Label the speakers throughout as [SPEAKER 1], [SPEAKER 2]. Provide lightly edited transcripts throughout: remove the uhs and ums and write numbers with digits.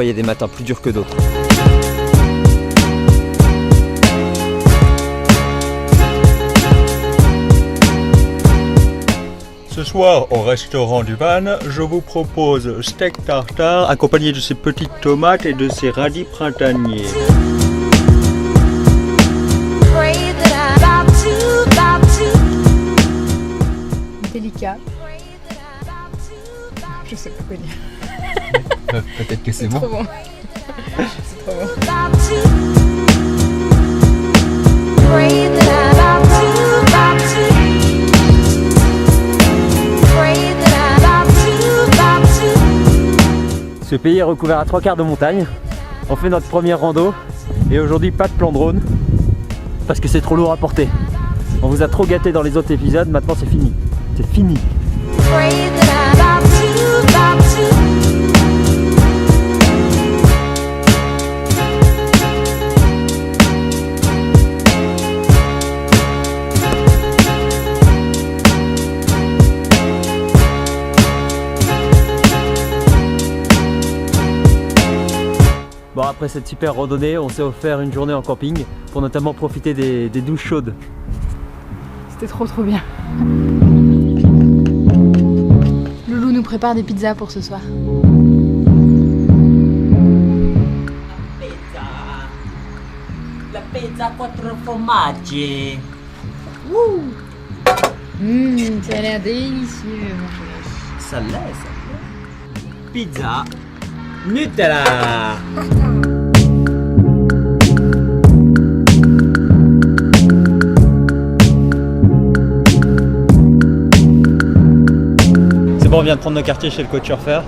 [SPEAKER 1] fois il y a des matins plus durs que d'autres.
[SPEAKER 2] Ce soir, au restaurant du Van, je vous propose steak tartare accompagné de ces petites tomates et de ces radis printaniers.
[SPEAKER 3] Délicat. Je sais pas quoi dire.
[SPEAKER 1] Peut-être que c'est bon.
[SPEAKER 3] Trop bon. C'est trop bon.
[SPEAKER 1] Ce pays est recouvert à 3/4 de montagne. On fait notre première rando et aujourd'hui pas de plan drone parce que c'est trop lourd à porter. On vous a trop gâté dans les autres épisodes, maintenant c'est fini. C'est fini. Bon, après cette super randonnée, on s'est offert une journée en camping pour notamment profiter des douches chaudes.
[SPEAKER 3] C'était trop bien. Loulou nous prépare des pizzas pour ce soir.
[SPEAKER 4] La pizza 4 formaggi.
[SPEAKER 3] Ça a l'air délicieux.
[SPEAKER 4] Ça l'est. Pizza Nutella.
[SPEAKER 1] C'est bon, on vient de prendre nos quartiers chez le couchsurfer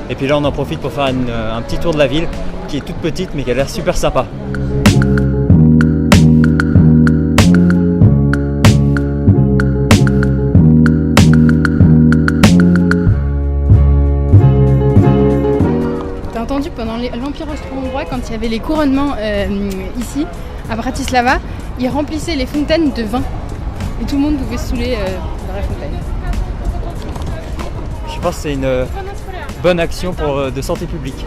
[SPEAKER 1] et puis là on en profite pour faire un petit tour de la ville qui est toute petite mais qui a l'air super sympa.
[SPEAKER 3] T'as entendu pendant l'Empire austro-hongrois, quand il y avait les couronnements ici, à Bratislava, ils remplissaient les fontaines de vin. Et tout le monde pouvait se saouler dans la fontaine.
[SPEAKER 1] Je pense que c'est une bonne action de santé publique.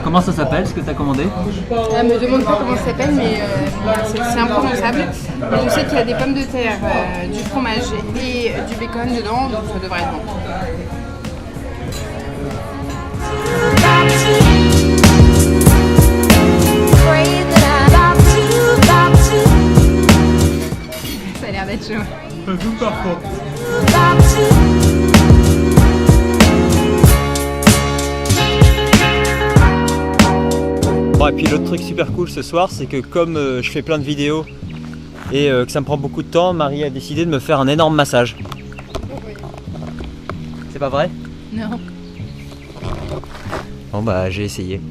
[SPEAKER 1] Comment ça s'appelle ce que tu as commandé?
[SPEAKER 3] Elle me demande pas comment ça s'appelle, mais c'est imprononçable. Mais je sais qu'il y a des pommes de terre, du fromage et du bacon dedans, donc ça devrait être bon. Ça a l'air d'être chaud.
[SPEAKER 1] Bon, et puis l'autre truc super cool ce soir, c'est que comme je fais plein de vidéos et que ça me prend beaucoup de temps, Marie a décidé de me faire un énorme massage. C'est pas vrai?
[SPEAKER 3] Non.
[SPEAKER 1] Bon bah j'ai essayé.